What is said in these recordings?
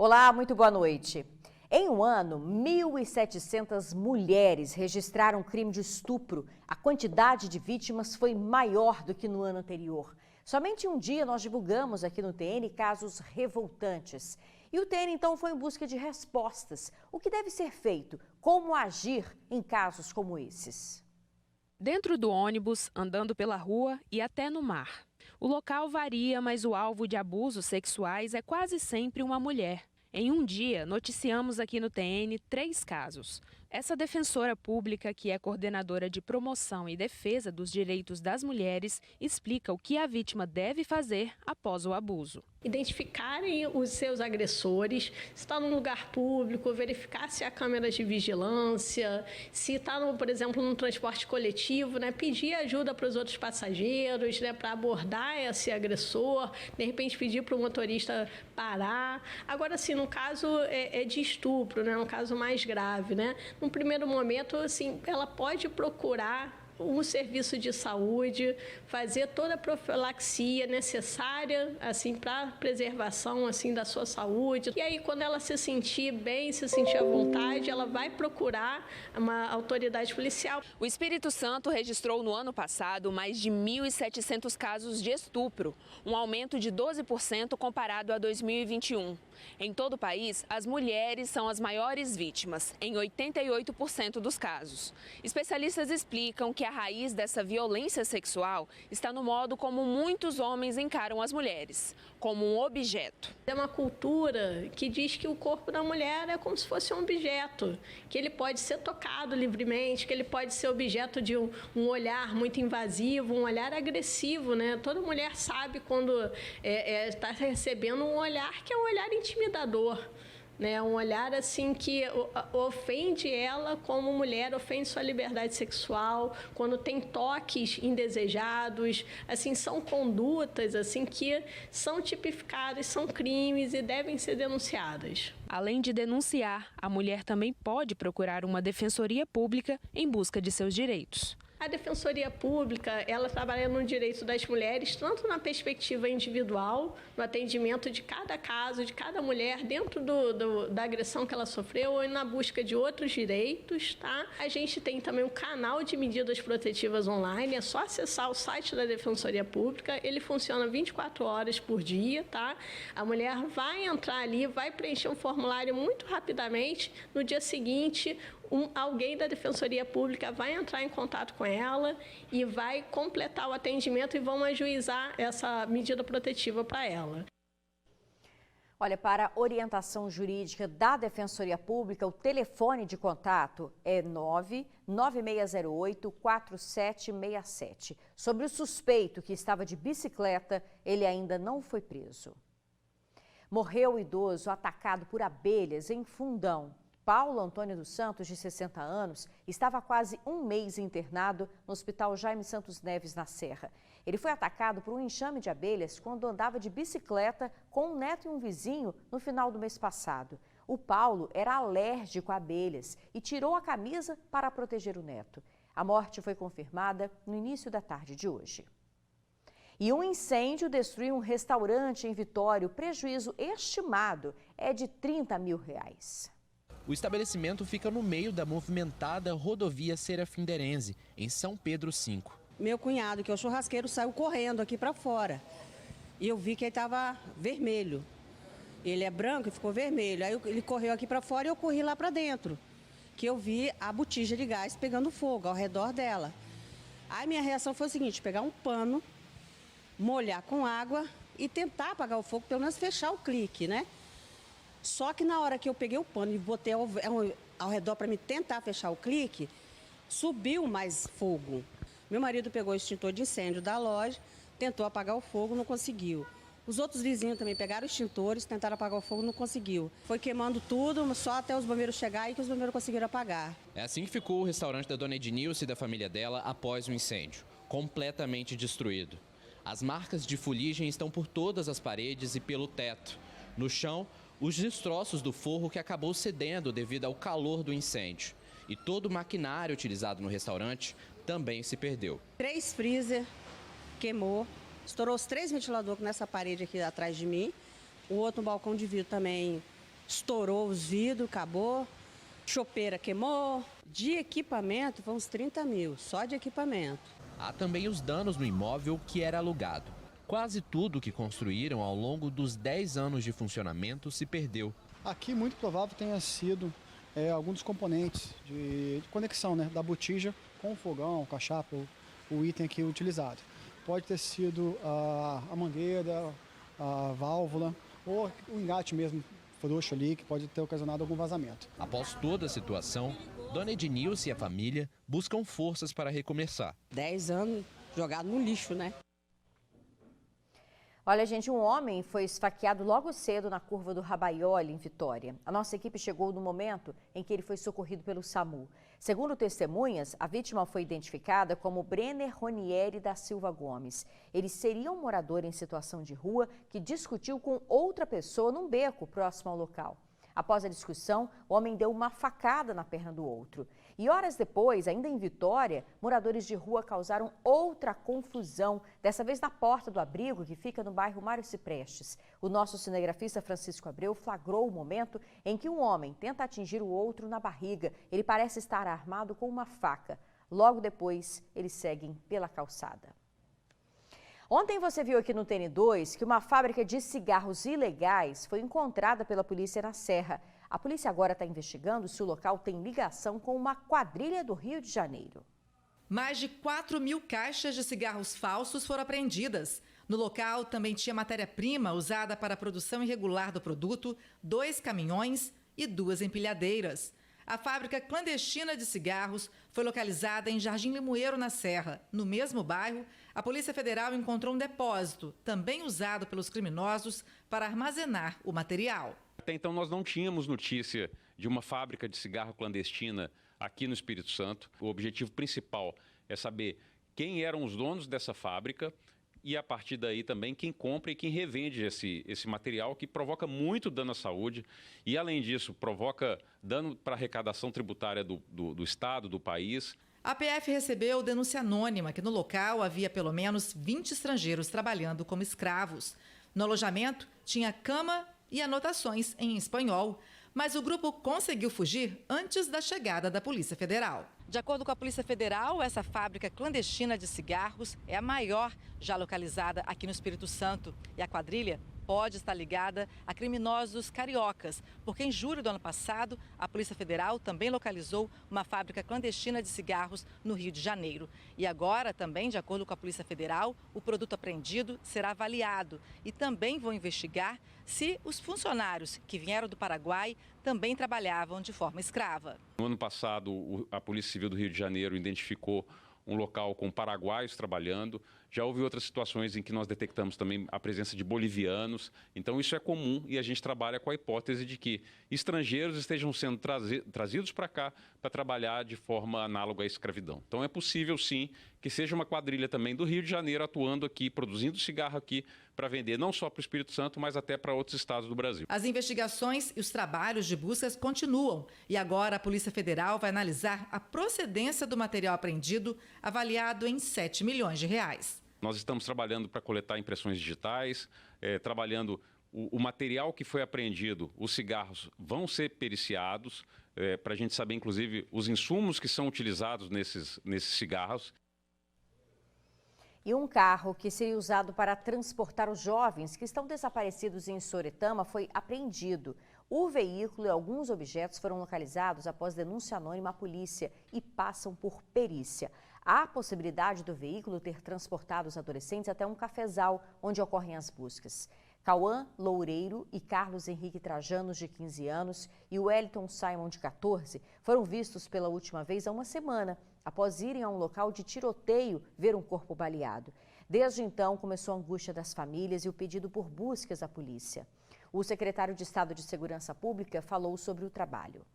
Olá, muito boa noite. Em um ano, 1.700 mulheres registraram crime de estupro. A quantidade de vítimas foi maior do que no ano anterior. Somente um dia nós divulgamos aqui no TN casos revoltantes. E o TN então foi em busca de respostas. O que deve ser feito? Como agir em casos como esses? Dentro do ônibus, andando pela rua e até no mar. O local varia, mas o alvo de abusos sexuais é quase sempre uma mulher. Em um dia, noticiamos aqui no TN 3 casos. Essa defensora pública, que é coordenadora de promoção e defesa dos direitos das mulheres, explica o que a vítima deve fazer após o abuso. Identificarem os seus agressores, se está num lugar público, verificar se há câmeras de vigilância, se está, por exemplo, num transporte coletivo, pedir ajuda para os outros passageiros, para abordar esse agressor, de repente pedir para o motorista parar. Agora, assim, no caso é de estupro, um caso mais grave, Num primeiro momento, assim, ela pode procurar um serviço de saúde, fazer toda a profilaxia necessária assim para a preservação assim da sua saúde. E aí, quando ela se sentir bem, se sentir à vontade, ela vai procurar uma autoridade policial. O Espírito Santo registrou no ano passado mais de 1.700 casos de estupro, um aumento de 12% comparado a 2021. Em todo o país, as mulheres são as maiores vítimas, em 88% dos casos. Especialistas explicam que a raiz dessa violência sexual está no modo como muitos homens encaram as mulheres, como um objeto. É uma cultura que diz que o corpo da mulher é como se fosse um objeto, que ele pode ser tocado livremente, que ele pode ser objeto de um olhar muito invasivo, um olhar agressivo, Toda mulher sabe quando está recebendo um olhar que é um olhar intimidador. Um olhar assim que ofende ela como mulher, ofende sua liberdade sexual, quando tem toques indesejados, assim, são condutas assim que são tipificadas, são crimes e devem ser denunciadas. Além de denunciar, a mulher também pode procurar uma defensoria pública em busca de seus direitos. A Defensoria Pública, ela trabalha no direito das mulheres, tanto na perspectiva individual, no atendimento de cada caso, de cada mulher, dentro da agressão que ela sofreu, ou na busca de outros direitos, tá? A gente tem também um canal de medidas protetivas online, é só acessar o site da Defensoria Pública, ele funciona 24 horas por dia, tá? A mulher vai entrar ali, vai preencher um formulário muito rapidamente, no dia seguinte, alguém da Defensoria Pública vai entrar em contato com ela e vai completar o atendimento e vão ajuizar essa medida protetiva para ela. Olha, para orientação jurídica da Defensoria Pública, o telefone de contato é 99608-4767. Sobre o suspeito que estava de bicicleta, ele ainda não foi preso. Morreu o idoso atacado por abelhas em Fundão. Paulo Antônio dos Santos, de 60 anos, estava há quase um mês internado no Hospital Jaime Santos Neves, na Serra. Ele foi atacado por um enxame de abelhas quando andava de bicicleta com um neto e um vizinho no final do mês passado. O Paulo era alérgico a abelhas e tirou a camisa para proteger o neto. A morte foi confirmada no início da tarde de hoje. E um incêndio destruiu um restaurante em Vitória. O prejuízo estimado é de R$30 mil. O estabelecimento fica no meio da movimentada rodovia Serafinderense, em São Pedro V. Meu cunhado, que é o churrasqueiro, saiu correndo aqui para fora. E eu vi que ele estava vermelho. Ele é branco e ficou vermelho. Aí ele correu aqui para fora e eu corri lá para dentro. Que eu vi a botija de gás pegando fogo ao redor dela. Aí minha reação foi o seguinte, pegar um pano, molhar com água e tentar apagar o fogo, pelo menos fechar o clique, Só que na hora que eu peguei o pano e botei ao redor para me tentar fechar o clique, subiu mais fogo. Meu marido pegou o extintor de incêndio da loja, tentou apagar o fogo, não conseguiu. Os outros vizinhos também pegaram extintores, tentaram apagar o fogo, não conseguiu. Foi queimando tudo, só até os bombeiros chegarem e que os bombeiros conseguiram apagar. É assim que ficou o restaurante da dona Ednilce e da família dela após o incêndio, completamente destruído. As marcas de fuligem estão por todas as paredes e pelo teto. No chão, os destroços do forro que acabou cedendo devido ao calor do incêndio. E todo o maquinário utilizado no restaurante também se perdeu. 3 freezer queimou, estourou os 3 ventiladores nessa parede aqui atrás de mim. O outro balcão de vidro também estourou os vidros, acabou, chopeira queimou. De equipamento, foi uns 30 mil, só de equipamento. Há também os danos no imóvel que era alugado. Quase tudo que construíram ao longo dos 10 anos de funcionamento se perdeu. Aqui, muito provável tenha sido algum dos componentes de conexão, né, da botija com o fogão, com a chapa, o item aqui utilizado. Pode ter sido a mangueira, a válvula ou o engate mesmo frouxo ali, que pode ter ocasionado algum vazamento. Após toda a situação, Dona Ednilce e a família buscam forças para recomeçar. 10 anos jogado no lixo, né? Olha, gente, um homem foi esfaqueado logo cedo na curva do Rabaioli, em Vitória. A nossa equipe chegou no momento em que ele foi socorrido pelo SAMU. Segundo testemunhas, a vítima foi identificada como Brenner Ronieri da Silva Gomes. Ele seria um morador em situação de rua que discutiu com outra pessoa num beco próximo ao local. Após a discussão, o homem deu uma facada na perna do outro. E horas depois, ainda em Vitória, moradores de rua causaram outra confusão, dessa vez na porta do abrigo que fica no bairro Mário Ciprestes. O nosso cinegrafista Francisco Abreu flagrou o momento em que um homem tenta atingir o outro na barriga. Ele parece estar armado com uma faca. Logo depois, eles seguem pela calçada. Ontem você viu aqui no TN2 que uma fábrica de cigarros ilegais foi encontrada pela polícia na Serra. A polícia agora está investigando se o local tem ligação com uma quadrilha do Rio de Janeiro. Mais de 4.000 caixas de cigarros falsos foram apreendidas. No local também tinha matéria-prima usada para a produção irregular do produto, 2 caminhões e 2 empilhadeiras. A fábrica clandestina de cigarros foi localizada em Jardim Limoeiro, na Serra. No mesmo bairro, a Polícia Federal encontrou um depósito, também usado pelos criminosos para armazenar o material. Até então nós não tínhamos notícia de uma fábrica de cigarro clandestina aqui no Espírito Santo. O objetivo principal é saber quem eram os donos dessa fábrica e, a partir daí, também quem compra e quem revende esse material, que provoca muito dano à saúde e, além disso, provoca dano para a arrecadação tributária do Estado, do país. A PF recebeu denúncia anônima que no local havia pelo menos 20 estrangeiros trabalhando como escravos. No alojamento tinha cama e anotações em espanhol, mas o grupo conseguiu fugir antes da chegada da Polícia Federal. De acordo com a Polícia Federal, essa fábrica clandestina de cigarros é a maior já localizada aqui no Espírito Santo. E a quadrilha pode estar ligada a criminosos cariocas, porque em julho do ano passado, a Polícia Federal também localizou uma fábrica clandestina de cigarros no Rio de Janeiro. E agora, também, de acordo com a Polícia Federal, o produto apreendido será avaliado e também vão investigar se os funcionários que vieram do Paraguai também trabalhavam de forma escrava. No ano passado, a Polícia Civil do Rio de Janeiro identificou um local com paraguaios trabalhando. Já houve outras situações em que nós detectamos também a presença de bolivianos. Então isso é comum e a gente trabalha com a hipótese de que estrangeiros estejam sendo trazidos para cá para trabalhar de forma análoga à escravidão. Então é possível sim que seja uma quadrilha também do Rio de Janeiro atuando aqui, produzindo cigarro aqui para vender não só para o Espírito Santo, mas até para outros estados do Brasil. As investigações e os trabalhos de buscas continuam e agora a Polícia Federal vai analisar a procedência do material apreendido, avaliado em 7 milhões de reais. Nós estamos trabalhando para coletar impressões digitais, trabalhando o material que foi apreendido, os cigarros vão ser periciados, para a gente saber, inclusive, os insumos que são utilizados nesses cigarros. E um carro que seria usado para transportar os jovens que estão desaparecidos em Soretama foi apreendido. O veículo e alguns objetos foram localizados após denúncia anônima à polícia e passam por perícia. Há a possibilidade do veículo ter transportado os adolescentes até um cafezal onde ocorrem as buscas. Cauã Loureiro e Carlos Henrique Trajano, de 15 anos, e Wellington Simon, de 14, foram vistos pela última vez há uma semana, após irem a um local de tiroteio ver um corpo baleado. Desde então, começou a angústia das famílias e o pedido por buscas à polícia. O secretário de Estado de Segurança Pública falou sobre o trabalho.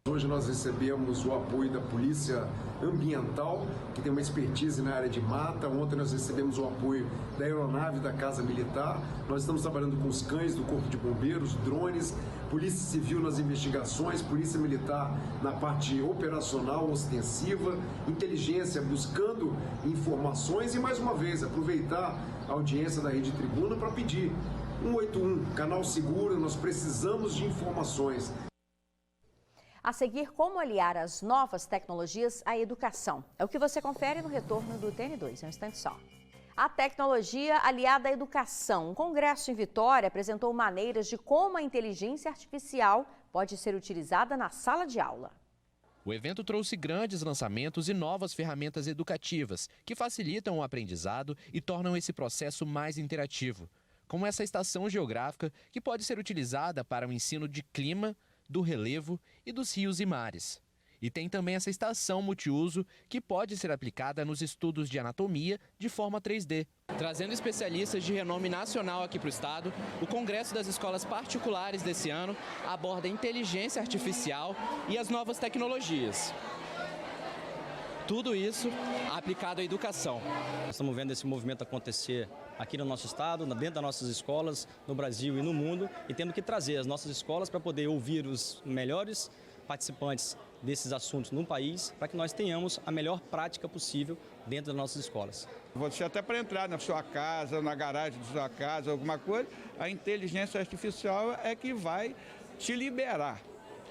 Hoje nós recebemos o apoio da Polícia Ambiental, que tem uma expertise na área de mata. Ontem nós recebemos o apoio da aeronave da Casa Militar. Nós estamos trabalhando com os cães do Corpo de Bombeiros, drones, Polícia Civil nas investigações, Polícia Militar na parte operacional, ostensiva, inteligência buscando informações e, mais uma vez, aproveitar a audiência da Rede Tribuna para pedir 181, canal seguro, nós precisamos de informações. A seguir, como aliar as novas tecnologias à educação. É o que você confere no retorno do TN2, em um instante só. A tecnologia aliada à educação. Um congresso em Vitória apresentou maneiras de como a inteligência artificial pode ser utilizada na sala de aula. O evento trouxe grandes lançamentos e novas ferramentas educativas que facilitam o aprendizado e tornam esse processo mais interativo, como essa estação geográfica que pode ser utilizada para o ensino de clima, do relevo e dos rios e mares. E tem também essa estação multiuso que pode ser aplicada nos estudos de anatomia de forma 3D. Trazendo especialistas de renome nacional aqui para o estado, o Congresso das Escolas Particulares desse ano aborda a inteligência artificial e as novas tecnologias. Tudo isso aplicado à educação. Nós estamos vendo esse movimento acontecer aqui no nosso estado, dentro das nossas escolas, no Brasil e no mundo, e temos que trazer as nossas escolas para poder ouvir os melhores participantes desses assuntos no país, para que nós tenhamos a melhor prática possível dentro das nossas escolas. Você até para entrar na sua casa, na garagem da sua casa, alguma coisa, a inteligência artificial é que vai te liberar,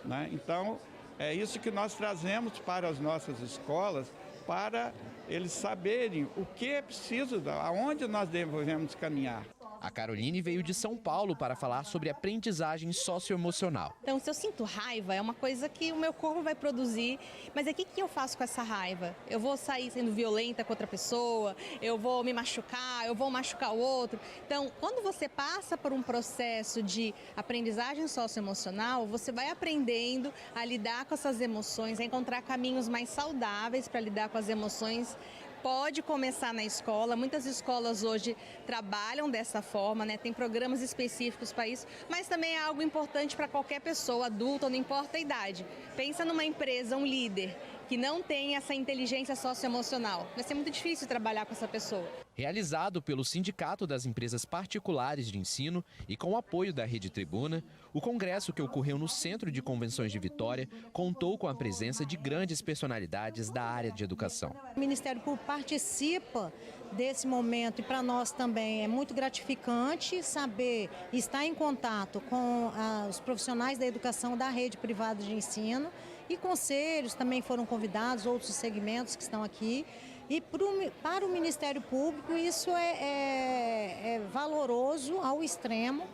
né? Então, é isso que nós trazemos para as nossas escolas, para eles saberem o que é preciso, aonde nós devemos caminhar. A Caroline veio de São Paulo para falar sobre aprendizagem socioemocional. Então, se eu sinto raiva, é uma coisa que o meu corpo vai produzir, mas o que eu faço com essa raiva? Eu vou sair sendo violenta com outra pessoa, eu vou me machucar, eu vou machucar o outro. Então, quando você passa por um processo de aprendizagem socioemocional, você vai aprendendo a lidar com essas emoções, a encontrar caminhos mais saudáveis para lidar com as emoções. Pode começar na escola, muitas escolas hoje trabalham dessa forma, né? Tem programas específicos para isso, mas também é algo importante para qualquer pessoa, adulta, não importa a idade. Pensa numa empresa, um líder que não tem essa inteligência socioemocional. Vai ser muito difícil trabalhar com essa pessoa. Realizado pelo Sindicato das Empresas Particulares de Ensino e com o apoio da Rede Tribuna, o congresso que ocorreu no Centro de Convenções de Vitória contou com a presença de grandes personalidades da área de educação. O Ministério Público participa desse momento e para nós também é muito gratificante saber estar em contato com os profissionais da educação da rede privada de ensino e conselhos também foram convidados, outros segmentos que estão aqui. E para o Ministério Público isso é valoroso ao extremo,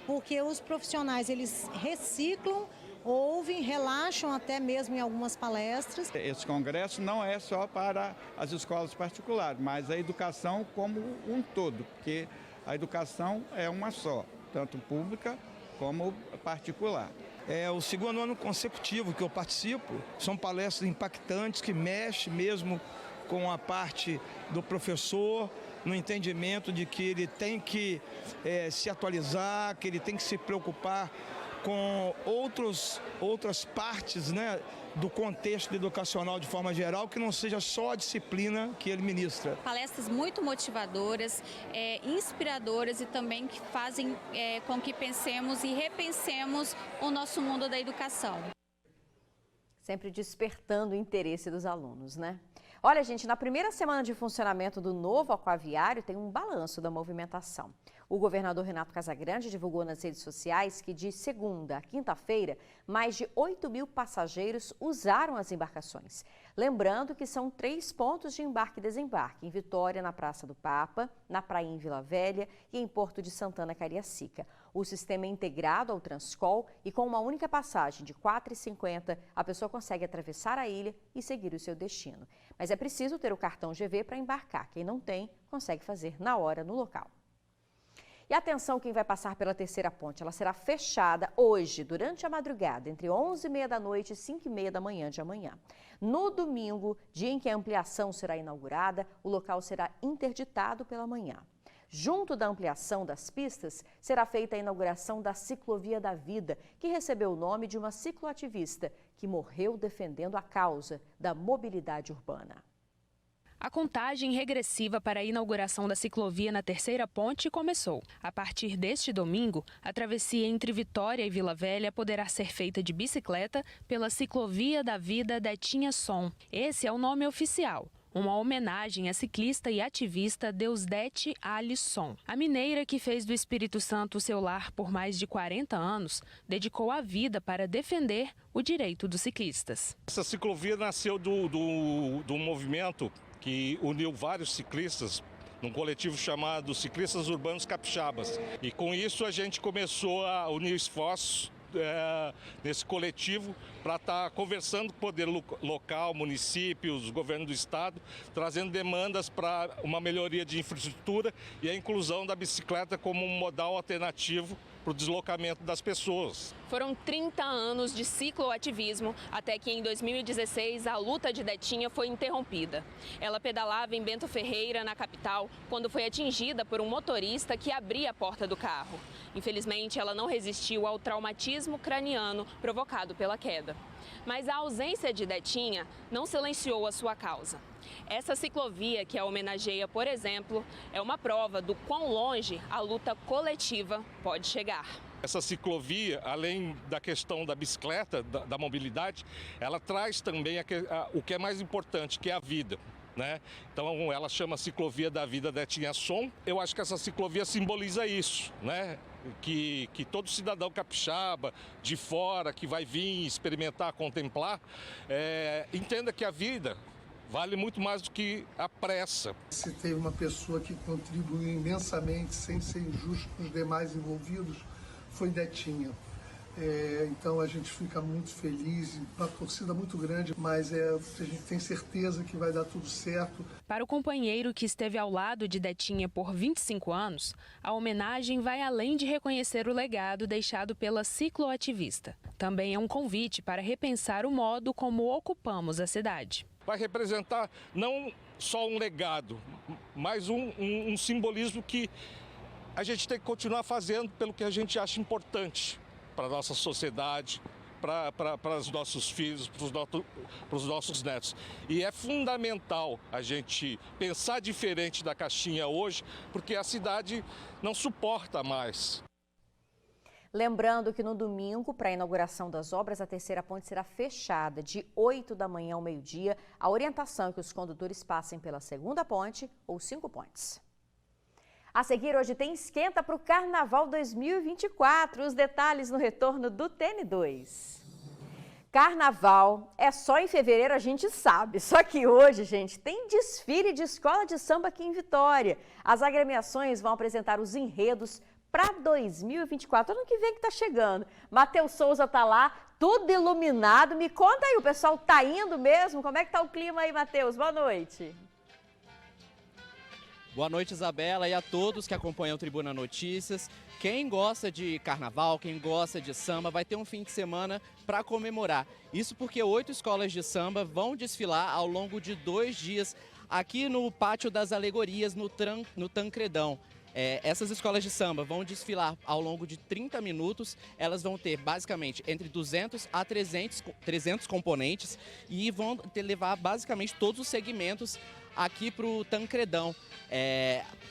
porque os profissionais eles reciclam, ouvem, relaxam até mesmo em algumas palestras. Esse congresso não é só para as escolas particulares, mas a educação como um todo, porque a educação é uma só, tanto pública como particular. É o segundo ano consecutivo que eu participo, são palestras impactantes que mexem mesmo com a parte do professor, no entendimento de que ele tem que se atualizar, que ele tem que se preocupar com outras partes, né, do contexto educacional de forma geral, que não seja só a disciplina que ele ministra. Palestras muito motivadoras, inspiradoras e também que fazem com que pensemos e repensemos o nosso mundo da educação. Sempre despertando o interesse dos alunos, né? Olha, gente, na primeira semana de funcionamento do novo aquaviário tem um balanço da movimentação. O governador Renato Casagrande divulgou nas redes sociais que de segunda a quinta-feira, mais de 8.000 passageiros usaram as embarcações. Lembrando que são 3 pontos de embarque e desembarque, em Vitória, na Praça do Papa, na Praia em Vila Velha e em Porto de Santana, Cariacica. O sistema é integrado ao Transcol e com uma única passagem de R$ 4,50, a pessoa consegue atravessar a ilha e seguir o seu destino. Mas é preciso ter o cartão GV para embarcar. Quem não tem, consegue fazer na hora no local. E atenção quem vai passar pela terceira ponte, ela será fechada hoje, durante a madrugada, entre 11h30 da noite e 5h30 da manhã de amanhã. No domingo, dia em que a ampliação será inaugurada, o local será interditado pela manhã. Junto da ampliação das pistas, será feita a inauguração da Ciclovia da Vida, que recebeu o nome de uma cicloativista que morreu defendendo a causa da mobilidade urbana. A contagem regressiva para a inauguração da ciclovia na terceira ponte começou. A partir deste domingo, a travessia entre Vitória e Vila Velha poderá ser feita de bicicleta pela Ciclovia da Vida Detinha Som. Esse é o nome oficial. uma homenagem à ciclista e ativista Deusdete Alisson. A mineira, que fez do Espírito Santo seu lar por mais de 40 anos, dedicou a vida para defender o direito dos ciclistas. Essa ciclovia nasceu do movimento que uniu vários ciclistas num coletivo chamado Ciclistas Urbanos Capixabas. E com isso a gente começou a unir esforços nesse coletivo para estar conversando com o poder local, municípios, governo do estado, trazendo demandas para uma melhoria de infraestrutura e a inclusão da bicicleta como um modal alternativo para o deslocamento das pessoas. Foram 30 anos de cicloativismo até que em 2016 a luta de Detinha foi interrompida. Ela pedalava em Bento Ferreira, na capital, quando foi atingida por um motorista que abria a porta do carro. Infelizmente, ela não resistiu ao traumatismo craniano provocado pela queda. Mas a ausência de Detinha não silenciou a sua causa. Essa ciclovia que a homenageia, por exemplo, é uma prova do quão longe a luta coletiva pode chegar. Essa ciclovia, além da questão da bicicleta, da mobilidade, ela traz também o que é mais importante, que é a vida. Né? Então ela chama Ciclovia da Vida Detinha Som. Eu acho que essa ciclovia simboliza isso, né? Que todo cidadão capixaba, de fora, que vai vir experimentar, contemplar, entenda que a vida vale muito mais do que a pressa. Se teve uma pessoa que contribuiu imensamente, sem ser injusto com os demais envolvidos, foi Detinha. Então a gente fica muito feliz, uma torcida muito grande, mas a gente tem certeza que vai dar tudo certo. Para o companheiro que esteve ao lado de Detinha por 25 anos, a homenagem vai além de reconhecer o legado deixado pela cicloativista. Também é um convite para repensar o modo como ocupamos a cidade. Vai representar não só um legado, mas um simbolismo que a gente tem que continuar fazendo pelo que a gente acha importante para a nossa sociedade, para os nossos filhos, para os nossos netos. E é fundamental a gente pensar diferente da caixinha hoje, porque a cidade não suporta mais. Lembrando que no domingo, para a inauguração das obras, a terceira ponte será fechada de 8 da manhã ao meio-dia. A orientação é que os condutores passem pela segunda ponte ou 5 pontes. A seguir, hoje tem esquenta para o Carnaval 2024. Os detalhes no retorno do TN2. Carnaval é só em fevereiro, a gente sabe. Só que hoje, gente, tem desfile de escola de samba aqui em Vitória. As agremiações vão apresentar os enredos para 2024, ano que vem que tá chegando. Matheus Souza tá lá, tudo iluminado. Me conta aí, o pessoal tá indo mesmo? Como é que tá o clima aí, Matheus? Boa noite. Boa noite, Isabela, e a todos que acompanham o Tribuna Notícias. Quem gosta de carnaval, quem gosta de samba, vai ter um fim de semana para comemorar. Isso porque 8 escolas de samba vão desfilar ao longo de 2 dias aqui no Pátio das Alegorias, no Tancredão. Essas escolas de samba vão desfilar ao longo de 30 minutos. Elas vão ter basicamente entre 200 a 300 componentes e vão levar basicamente todos os segmentos aqui para o Tancredão.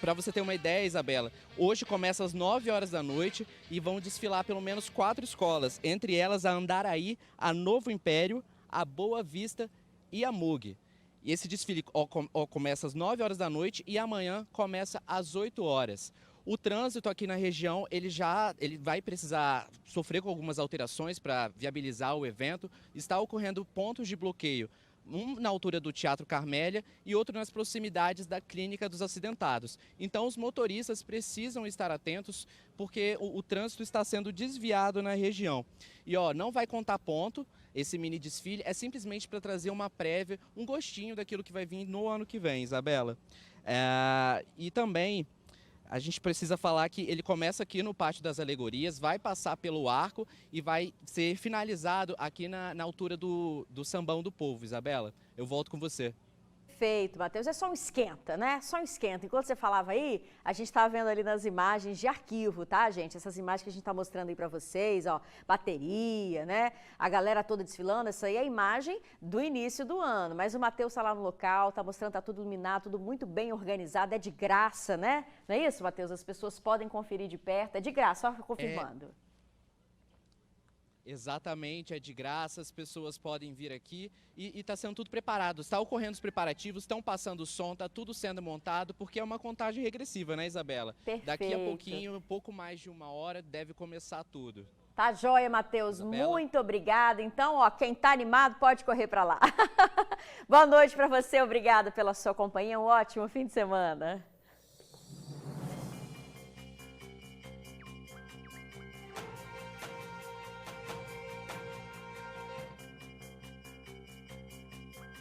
Para você ter uma ideia, Isabela, hoje começa às 9 horas da noite e vão desfilar pelo menos 4 escolas, entre elas a Andaraí, a Novo Império, a Boa Vista e a MUG. E esse desfile começa às 9 horas da noite e amanhã começa às 8 horas. O trânsito aqui na região, ele vai precisar sofrer com algumas alterações para viabilizar o evento. Está ocorrendo pontos de bloqueio, um na altura do Teatro Carmélia e outro nas proximidades da Clínica dos Acidentados. Então os motoristas precisam estar atentos porque o trânsito está sendo desviado na região. E não vai contar ponto. Esse mini desfile é simplesmente para trazer uma prévia, um gostinho daquilo que vai vir no ano que vem, Isabela. E também a gente precisa falar que ele começa aqui no Pátio das Alegorias, vai passar pelo arco e vai ser finalizado aqui na altura do Sambão do Povo, Isabela. Eu volto com você. Perfeito, Matheus. É só um esquenta, né? Só um esquenta. Enquanto você falava aí, a gente estava vendo ali nas imagens de arquivo, tá, gente? Essas imagens que a gente está mostrando aí para vocês, ó, bateria, né? A galera toda desfilando, essa aí é a imagem do início do ano. Mas o Matheus está lá no local, tá mostrando, tá tudo iluminado, tudo muito bem organizado, é de graça, né? Não é isso, Matheus? As pessoas podem conferir de perto, é de graça, só confirmando. Exatamente, é de graça, as pessoas podem vir aqui e está sendo tudo preparado. Está ocorrendo os preparativos, estão passando o som, está tudo sendo montado, porque é uma contagem regressiva, né, Isabela? Perfeito. Daqui a pouquinho, pouco mais de 1 hora, deve começar tudo. Tá joia, Matheus. Isabela. Muito obrigada. Então, ó, quem tá animado pode correr para lá. Boa noite para você, obrigada pela sua companhia. Um ótimo fim de semana.